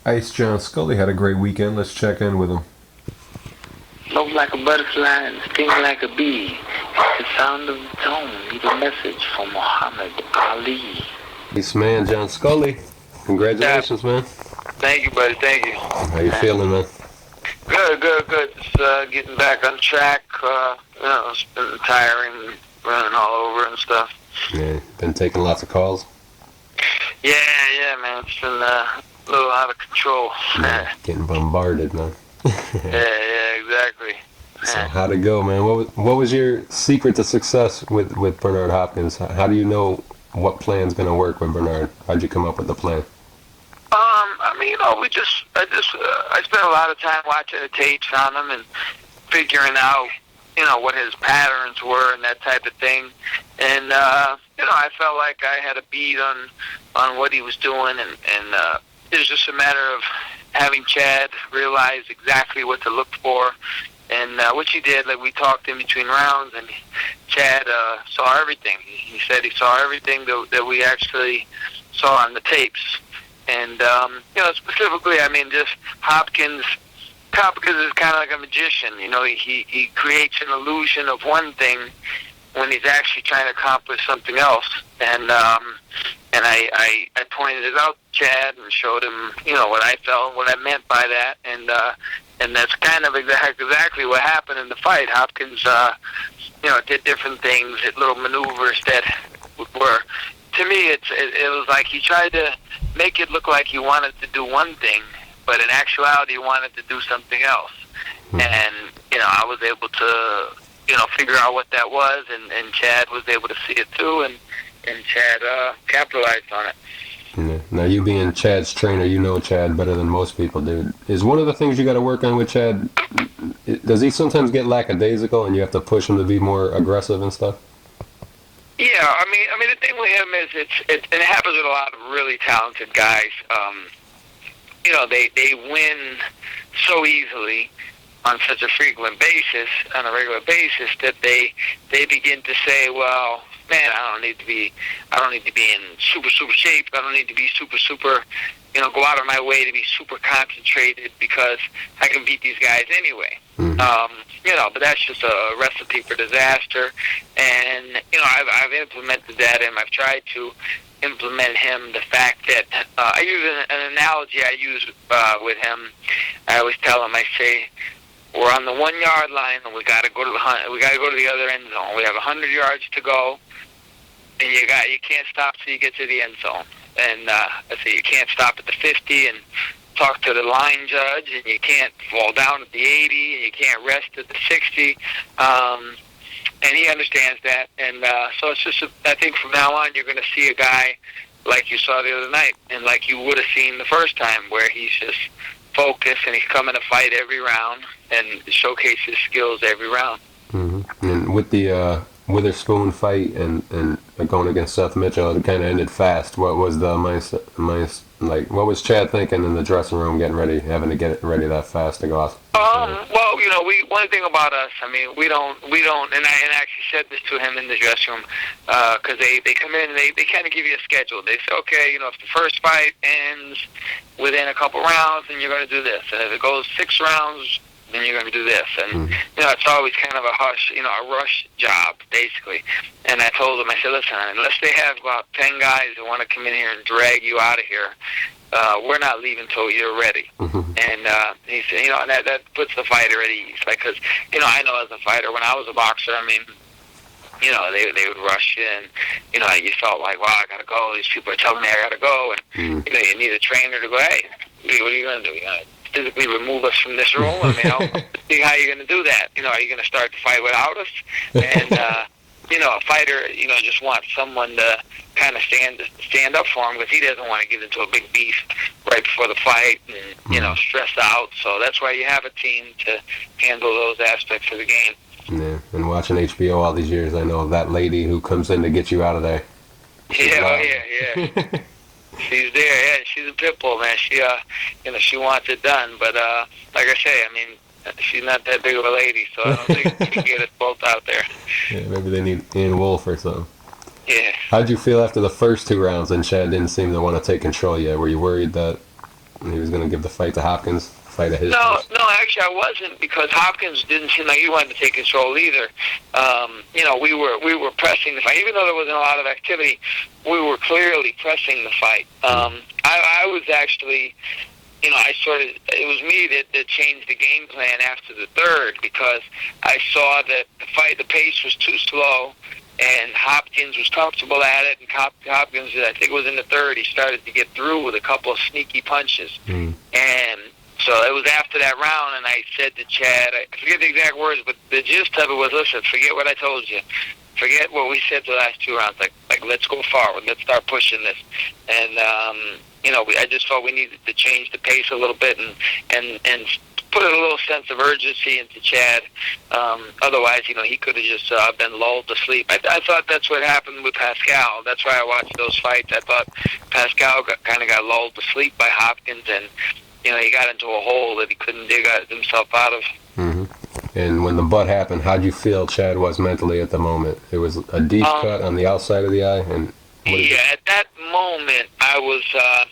Ice John Scully had a great weekend. Let's check in with him. Float like a butterfly and sting like a bee. The sound of the tone, leave a message from Muhammad Ali. This man, John Scully. Congratulations, man. Thank you, buddy. Thank you. How you feeling, man? Good. Just getting back on track. It's been tiring, running all over and stuff. Yeah, been taking lots of calls. Yeah, man. It's been a little out of control. Yeah, getting bombarded, man. yeah, exactly. So how'd it go, man? What was your secret to success with Bernard Hopkins? How do you know what plan's gonna work with Bernard? How'd you come up with the plan? I spent a lot of time watching the tapes on him and figuring out, what his patterns were and that type of thing. And, I felt like I had a beat on what he was doing, and it was just a matter of having Chad realize exactly what to look for, and which he did. Like, we talked in between rounds, and Chad saw everything. He said he saw everything that we actually saw on the tapes. And, specifically, just Hopkins is kind of like a magician. He creates an illusion of one thing when he's actually trying to accomplish something else. And I pointed it out to Chad and showed him, what I felt, what I meant by that. And that's kind of exactly what happened in the fight. Hopkins, did different things, little maneuvers that were, to me, it was like he tried to make it look like he wanted to do one thing, but in actuality he wanted to do something else. And, I was able to, figure out what that was, and Chad was able to see it too, and Chad capitalized on it. Yeah. Now, you being Chad's trainer, you know Chad better than most people do. Is one of the things you got to work on with Chad, does he sometimes get lackadaisical and you have to push him to be more aggressive and stuff? Yeah, the thing with him is it happens with a lot of really talented guys. They win so easily on such a frequent basis, on a regular basis, that they begin to say, well, man, I don't need to be in super shape. I don't need to be super, go out of my way to be super concentrated because I can beat these guys anyway. But that's just a recipe for disaster. And, I've implemented that, and I've tried to implement him the fact that I use an analogy I use with him. I always tell him, I say, we're on the 1 yard line, and we got to go to the other end zone. We have 100 yards to go, and you can't stop till you get to the end zone. And I say you can't stop at the 50 and talk to the line judge, and you can't fall down at the 80, and you can't rest at the 60. And he understands that, and so it's just, I think from now on you're going to see a guy like you saw the other night, and like you would have seen the first time, where he's just focused and he's coming to fight every round and showcase his skills every round. Mm-hmm. And with the Witherspoon fight and going against Seth Mitchell, it kind of ended fast. What was the mindset, like, what was Chad thinking in the dressing room, having to get it ready that fast to go out? Well, one thing about us, we don't, and I actually said this to him in the dressing room, because they come in and they kind of give you a schedule. They say, okay, if the first fight ends within a couple rounds, then you're going to do this. And if it goes 6 rounds, then you're going to do this. And, it's always kind of a rush job, basically. And I told him, I said, listen, unless they have about 10 guys who want to come in here and drag you out of here, we're not leaving until you're ready. And he said, and that puts the fighter at ease. Because, I know as a fighter, when I was a boxer, they would rush in. You felt like, wow, I got to go. These people are telling me I got to go. And, you need a trainer to go, hey, what are you going to do? You got to physically remove us from this room? See how you're going to do that. Are you going to start the fight without us? And, a fighter, just wants someone to kind of stand up for him, because he doesn't want to get into a big beef right before the fight and, stress out. So that's why you have a team to handle those aspects of the game. Yeah, and watching HBO all these years, I know that lady who comes in to get you out of there. Yeah. She's there. Yeah, she's a pit bull, man. She, she wants it done. But like I say, she's not that big of a lady, so I don't think we can get us both out there. Yeah, maybe they need Ian Wolf or something. Yeah. How'd you feel after the first 2 rounds and Chad didn't seem to want to take control yet? Were you worried that he was going to give the fight to Hopkins, fight at his No, pace? no, actually I wasn't, because Hopkins didn't seem like he wanted to take control either. We were pressing the fight, even though there wasn't a lot of activity. We were clearly pressing the fight. I was actually, it was me that changed the game plan after the third, because I saw that the pace was too slow, and Hopkins was comfortable at it, and Hopkins, I think it was in the third, he started to get through with a couple of sneaky punches. And so it was after that round, and I said to Chad, I forget the exact words, but the gist of it was, listen, forget what I told you. Forget what we said the last two rounds. Like let's go forward. Let's start pushing this. And, I just felt we needed to change the pace a little bit and put a little sense of urgency into Chad. Otherwise, he could have just been lulled to sleep. I thought that's what happened with Pascal. That's why I watched those fights. I thought Pascal kind of got lulled to sleep by Hopkins, and he got into a hole that he couldn't dig himself out of. And when the butt happened, how'd you feel Chad was mentally at the moment? It was a deep cut on the outside of the eye, and at that moment, I was, I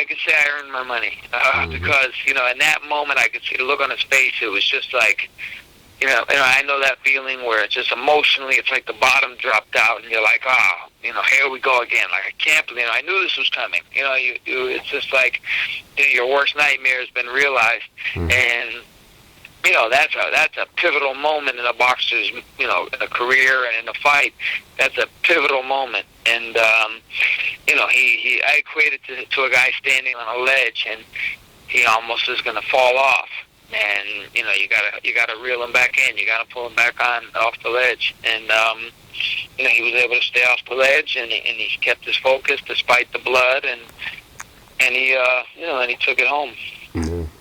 could say I earned my money, because in that moment I could see the look on his face. It was just like, I know that feeling where it's just emotionally, it's like the bottom dropped out, and you're like, here we go again. Like, I can't believe, I knew this was coming. It's just like your worst nightmare has been realized, and that's a pivotal moment in a boxer's, in a career and in a fight. That's a pivotal moment, and I equated to a guy standing on a ledge, and he almost is going to fall off. And you gotta reel him back in. You gotta pull him back off the ledge. And he was able to stay off the ledge, and he kept his focus despite the blood, and he took it home.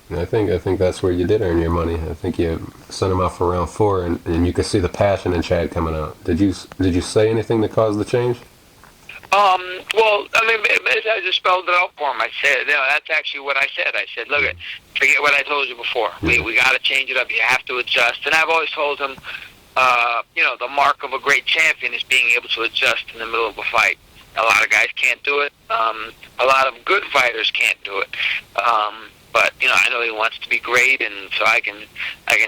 I think that's where you did earn your money. I think you sent him out for round 4, and you could see the passion in Chad coming out. Did you say anything that caused the change? Well, I just spelled it out for him. I said, that's actually what I said. I said, look, forget what I told you before. We got to change it up. You have to adjust. And I've always told him, the mark of a great champion is being able to adjust in the middle of a fight. A lot of guys can't do it. A lot of good fighters can't do it. But I know he wants to be great, and so I can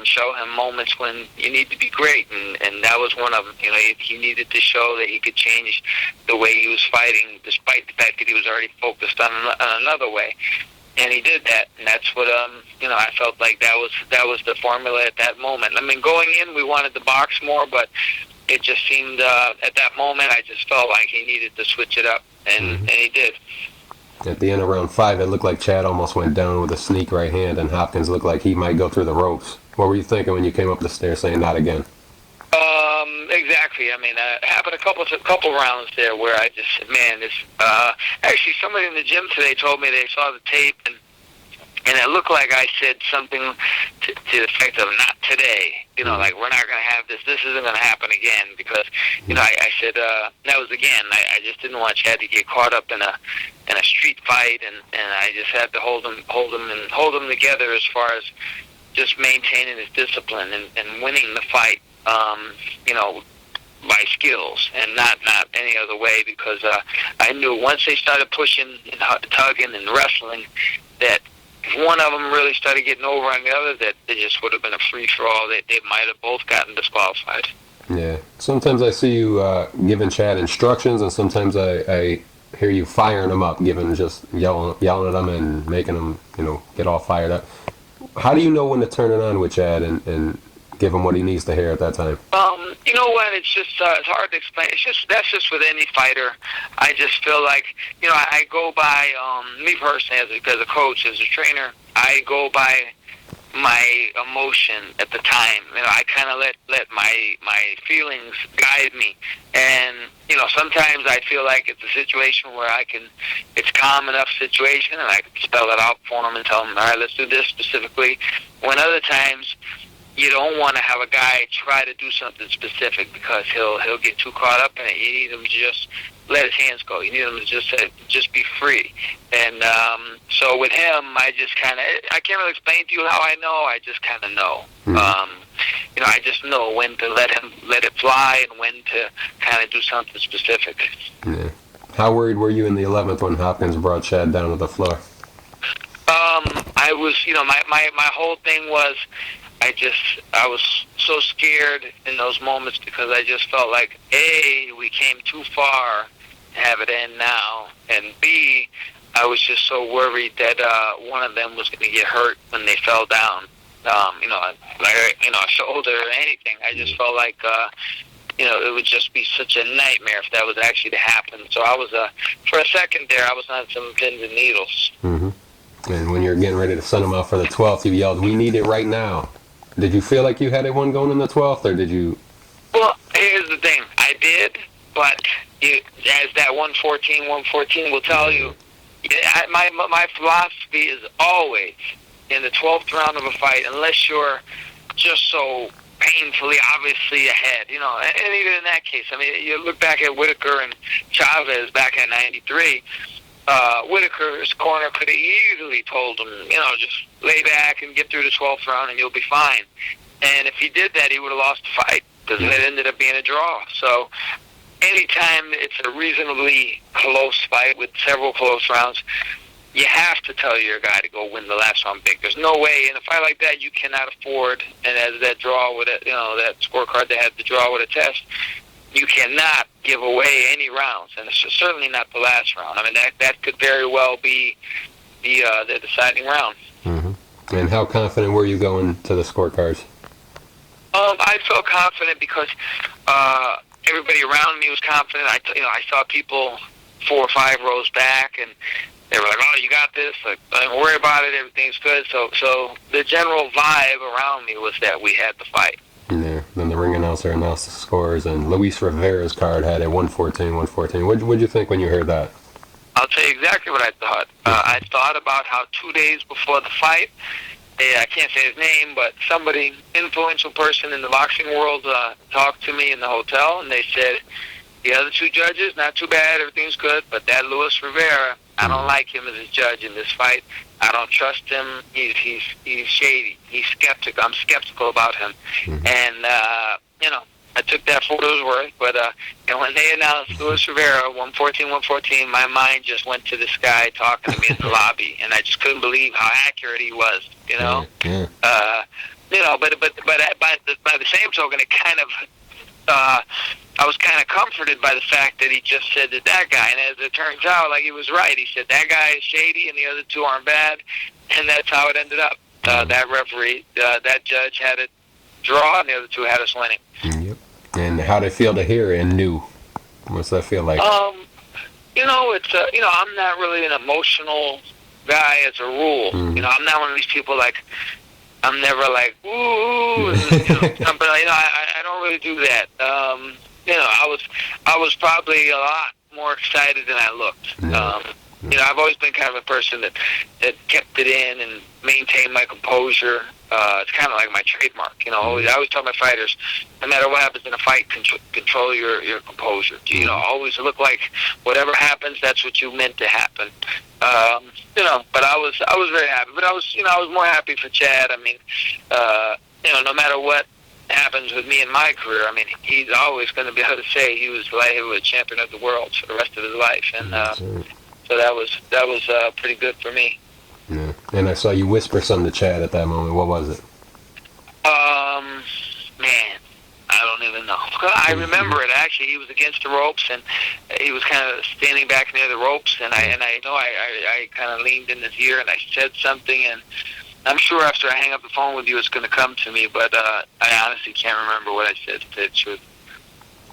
show him moments when you need to be great, and that was one of them. He needed to show that he could change the way he was fighting, despite the fact that he was already focused on another way, and he did that. And that's what I felt like that was the formula at that moment. Going in, we wanted to box more, but it just seemed at that moment I just felt like he needed to switch it up, and he did. At the end of round 5, it looked like Chad almost went down with a sneak right hand, and Hopkins looked like he might go through the ropes. What were you thinking when you came up the stairs saying not again? Exactly. It happened a couple rounds there where I just said, man, this. Actually, somebody in the gym today told me they saw the tape, and it looked like I said something to the effect of "not today." Like, we're not going to have this. This isn't going to happen again, because I said that was again. I just didn't want Chad to get caught up in a street fight, and I just had to hold him together as far as just maintaining his discipline and winning the fight. By skills and not any other way, because I knew once they started pushing and tugging and wrestling, that if one of them really started getting over on the other, that it just would have been a free-for-all. They might have both gotten disqualified. Yeah. Sometimes I see you giving Chad instructions, and sometimes I hear you firing him up, just yelling at him and making him, get all fired up. How do you know when to turn it on with Chad and give him what he needs to hear at that time? You know what? It's just it's hard to explain. That's just with any fighter. I just feel like I go by me personally as a coach, as a trainer. I go by my emotion at the time. I kind of let my feelings guide me, and sometimes I feel like it's a situation where it's calm enough situation, and I can spell it out for them and tell them, all right, let's do this specifically. When other times, you don't want to have a guy try to do something specific, because he'll get too caught up in it. You need him to just let his hands go. You need him to just be free. And so with him, I can't really explain to you how I know. I just kind of know. I just know when to let it fly and when to kind of do something specific. Yeah. How worried were you in the 11th when Hopkins brought Chad down to the floor? I was, my whole thing was, I was so scared in those moments because I just felt like, A, we came too far to have it end now, and B, I was just so worried that one of them was going to get hurt when they fell down. A shoulder or anything. I just felt like, it would just be such a nightmare if that was actually to happen. So I was, for a second there, I was on some pins and needles. Mm-hmm. And when you're getting ready to send him out for the 12th, you yelled, "We need it right now." Did you feel like you had it one going in the 12th, or did you? Well, here's the thing. I did, but as that 114 will tell you, my philosophy is always in the 12th round of a fight, unless you're just so painfully, obviously ahead, and even in that case, I mean, you look back at Whitaker and Chavez back in '93. Whitaker's corner could have easily told him, just lay back and get through the 12th round and you'll be fine. And if he did that, he would have lost the fight because it ended up being a draw. So anytime it's a reasonably close fight with several close rounds, you have to tell your guy to go win the last round big. There's no way in a fight like that you cannot afford, and as that draw with it, that scorecard they had to draw with a test, you cannot give away any rounds, and it's certainly not the last round. I mean, that could very well be the deciding round. Mm-hmm. And how confident were you going to the scorecards? I felt confident because everybody around me was confident. I saw people 4 or 5 rows back, and they were like, "Oh, you got this. Like, don't worry about it. Everything's good." So the general vibe around me was that we had the fight. Yeah. Then the ring announcer announced the scores, and Luis Rivera's card had a 114. What'd you think when you heard that? I'll tell you exactly what I thought. I thought about how 2 days before the fight, I can't say his name, but somebody, influential person in the boxing world, talked to me in the hotel, and they said, the other 2 judges, not too bad, everything's good, but that Luis Rivera, I don't like him as a judge in this fight. I don't trust him. He's shady. He's skeptical. I'm skeptical about him. Mm-hmm. And, I took that for what it was worth. But when they announced Luis Rivera, 114, my mind just went to this guy talking to me in the lobby, and I just couldn't believe how accurate he was, Yeah. But by the same token, it kind of, I was kind of comforted by the fact that he just said that guy, and as it turns out, like, he was right. He said that guy is shady and the other 2 aren't bad, and that's how it ended up. That referee, that judge had it draw, and the other 2 had us winning. Yep. And how did it feel to hear and knew? What's that feel like? It's I'm not really an emotional guy as a rule. Mm-hmm. I'm not one of these people like. I'm never like ooh. I don't really do that. I was probably a lot more excited than I looked. Yeah. I've always been kind of a person that kept it in and maintained my composure. It's kind of like my trademark. I always tell my fighters, no matter what happens in a fight, control your composure. Always look like whatever happens, that's what you meant to happen. But I was very happy. But I was more happy for Chad. I mean, no matter what happens with me in my career, I mean, he's always going to be able to say he was the light heavyweight champion of the world for the rest of his life, and so that was pretty good for me. Yeah. And I saw you whisper something to Chad at that moment. What was it? Man, I don't even know. I remember it actually. He was against the ropes, and he was kind of standing back near the ropes, and I kind of leaned in his ear and I said something, and I'm sure after I hang up the phone with you, it's going to come to me, but I honestly can't remember what I said, to tell you the truth.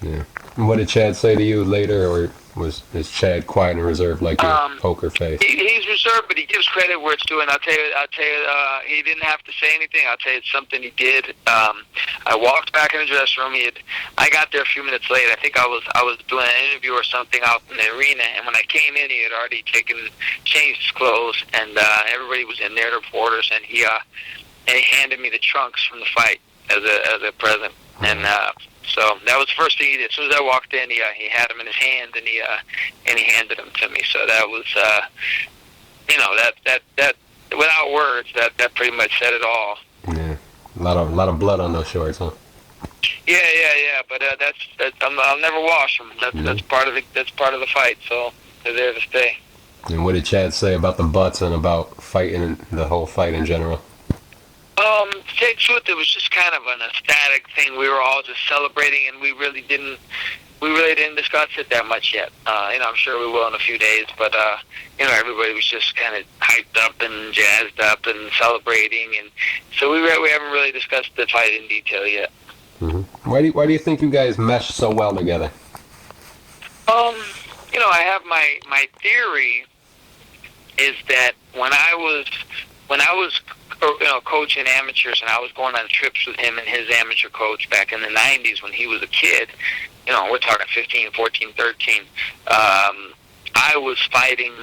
Yeah. And what did Chad say to you later, or is Chad quiet and reserved like your poker face? He's reserved, but he gives credit where it's due. And I'll tell you, he didn't have to say anything. I'll tell you, it's something he did. I walked back in the dressing room. I got there a few minutes late. I think I was doing an interview or something out in the arena. And when I came in, he had already changed his clothes, and everybody was in there, the reporters. And he handed me the trunks from the fight as a present. And so that was the first thing he did. As soon as I walked in, he had them in his hand, and he handed them to me. So that was, that without words, that pretty much said it all. Yeah, a lot of blood on those shorts, huh? Yeah. But I'll never wash them. That's part of the fight. So they're there to stay. And what did Chad say about the butts and about fighting and the whole fight in general? To tell you the truth, it was just kind of an ecstatic thing. We were all just celebrating, and we really didn't discuss it that much yet. I'm sure we will in a few days, but everybody was just kind of hyped up and jazzed up and celebrating, and so we haven't really discussed the fight in detail yet. Mm-hmm. Why do you think you guys mesh so well together? I have my theory is that when I was coaching amateurs, and I was going on trips with him and his amateur coach back in the 90s when he was a kid, we're talking 15, 14, 13, I was fighting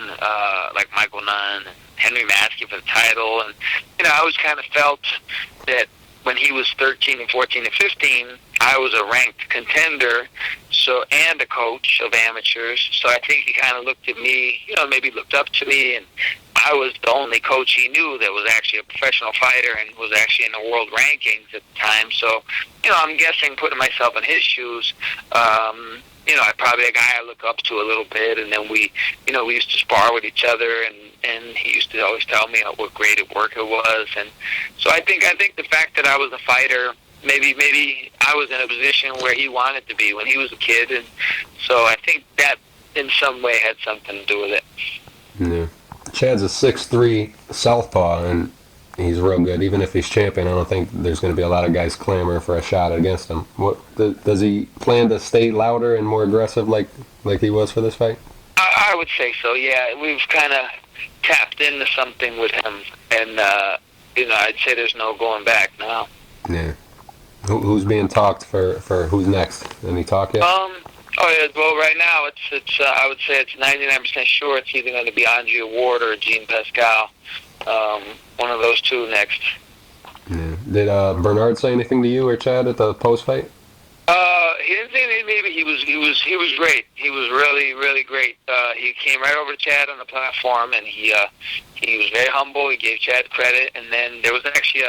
like Michael Nunn and Henry Maskey for the title, and I always kind of felt that when he was 13 and 14 and 15, I was a ranked contender, and a coach of amateurs. So I think he kind of looked at me, maybe looked up to me, and I was the only coach he knew that was actually a professional fighter and was actually in the world rankings at the time. So, I'm guessing, putting myself in his shoes, I probably a guy I look up to a little bit, and then we used to spar with each other, and he used to always tell me what great work it was, and so I think the fact that I was a fighter, maybe I was in a position where he wanted to be when he was a kid, and so I think that in some way had something to do with it. Yeah. Chad's a 6'3" southpaw, and he's real good. Even if he's champion, I don't think there's going to be a lot of guys clamoring for a shot against him. What does he plan to stay louder and more aggressive like he was for this fight? I would say so. Yeah, we've kind of tapped into something with him, and I'd say there's no going back now. Yeah. Who's being talked for who's next? Any talk yet? Well, right now it's I would say it's 99% sure it's either going to be Andrea Ward or Jean Pascal. One of those two next. Yeah. Did Bernard say anything to you or Chad at the post fight? He didn't say anything. Maybe he was great. He was really great. He came right over to Chad on the platform, and he was very humble. He gave Chad credit, and then there was actually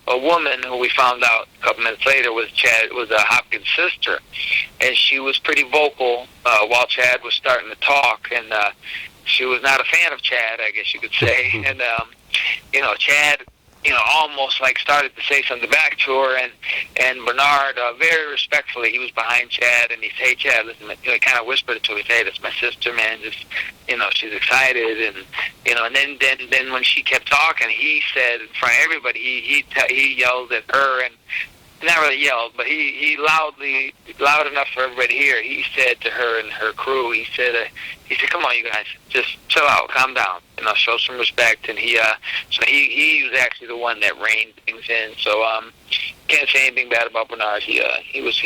a woman who we found out a couple minutes later was Hopkins' sister, and she was pretty vocal while Chad was starting to talk, and she was not a fan of Chad, I guess you could say, and Chad, almost like started to say something back to her, and Bernard, very respectfully, he was behind Chad, and he said, "Hey, Chad, listen," he kind of whispered it to him, "Hey, that's my sister, man, just, she's excited," and, and then when she kept talking, he said in front of everybody, he yelled at her, and not really yelled, but he loud enough for everybody to hear. He said to her and her crew, he said, "Come on, you guys, just chill out, calm down, show some respect." And he was actually the one that reined things in. So can't say anything bad about Bernard. He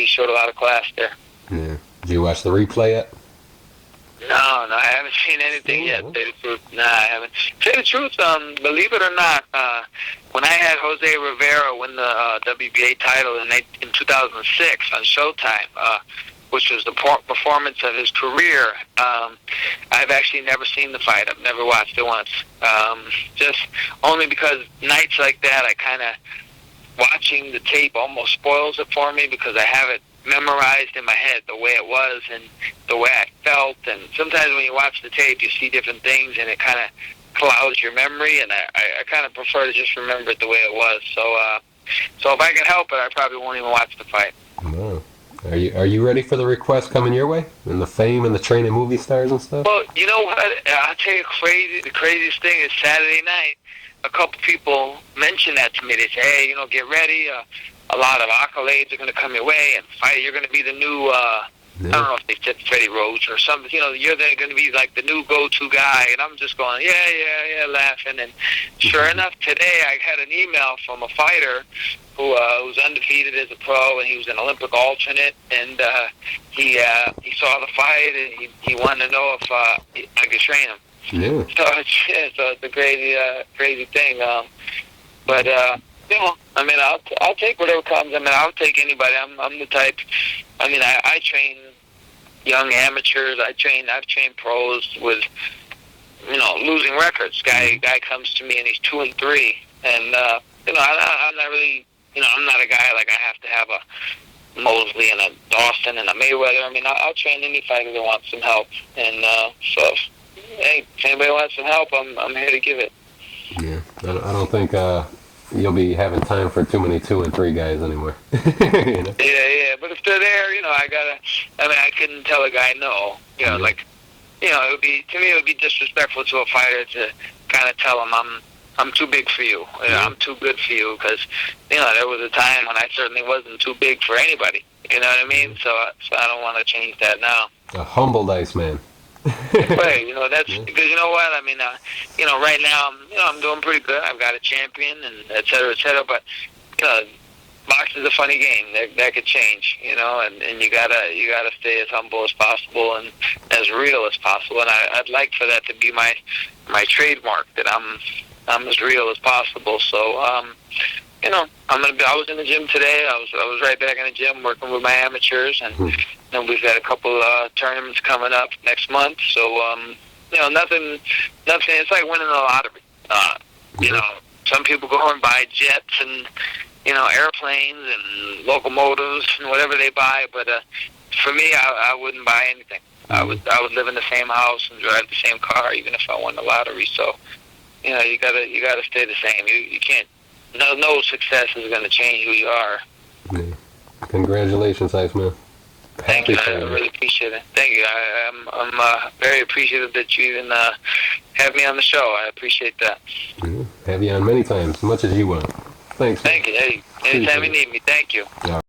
showed a lot of class there. Yeah. Did you watch the replay yet? No, I haven't seen anything yet. Say the truth. No, I haven't. Say the truth, believe it or not, when I had Jose Rivera win the WBA title in 2006 on Showtime, which was the performance of his career, I've actually never seen the fight. I've never watched it once. Just only because nights like that, I kind of, watching the tape almost spoils it for me because I have it memorized in my head the way it was and the way I felt, and sometimes when you watch the tape you see different things and it kind of clouds your memory, and I kind of prefer to just remember it the way it was. So if I can help it, I probably won't even watch the fight. No. Are you ready for the request coming your way and the fame and the training movie stars and stuff? Well, you know what, I'll tell you the craziest thing is Saturday night a couple people mentioned that to me. They say, "Hey, get ready, a lot of accolades are going to come your way, and you're going to be the new, I don't know if they said Freddie Roach or something, you're going to be like the new go-to guy." And I'm just going, yeah, laughing. And sure enough, today I had an email from a fighter who was undefeated as a pro, and he was an Olympic alternate, and he saw the fight, and he wanted to know if I could train him. Yeah. So it's a crazy thing. But I'll take whatever comes. I'll take anybody. I'm the type. I train young amateurs. I've trained pros with, losing records. Guy comes to me and he's 2-3, and I'm not really, I'm not a guy like I have to have Mosley and a Dawson and a Mayweather. I mean, I'll train any fighter that wants some help. And so, hey, if anybody wants some help, I'm here to give it. Yeah, I don't think you'll be having time for too many 2 and 3 guys anymore. You know? Yeah. But if they're there, I couldn't tell a guy no. It would be, to me, it would be disrespectful to a fighter to kind of tell him I'm too big for you. I'm too good for you, because there was a time when I certainly wasn't too big for anybody. You know what I mean? So I don't want to change that now. A humbled Iceman. Right, that's because you know what I mean. Right now I'm doing pretty good. I've got a champion and et cetera, et cetera. But boxing's a funny game. That could change, and you gotta stay as humble as possible and as real as possible. And I'd like for that to be my trademark, that I'm as real as possible. So I was in the gym today. I was right back in the gym working with my amateurs, and we've got a couple tournaments coming up next month. So nothing. It's like winning the lottery. Some people go and buy jets and airplanes and locomotives and whatever they buy, but for me, I wouldn't buy anything. I would live in the same house and drive the same car, even if I won the lottery. So you gotta stay the same. You can't. No success is going to change who you are. Yeah. Congratulations, Iceman. Thank you. I really appreciate it. Thank you. I'm very appreciative that you even have me on the show. I appreciate that. Yeah. Have you on many times, as much as you want. Thanks. Thank you. Hey, anytime you need me. Thank you. Yeah.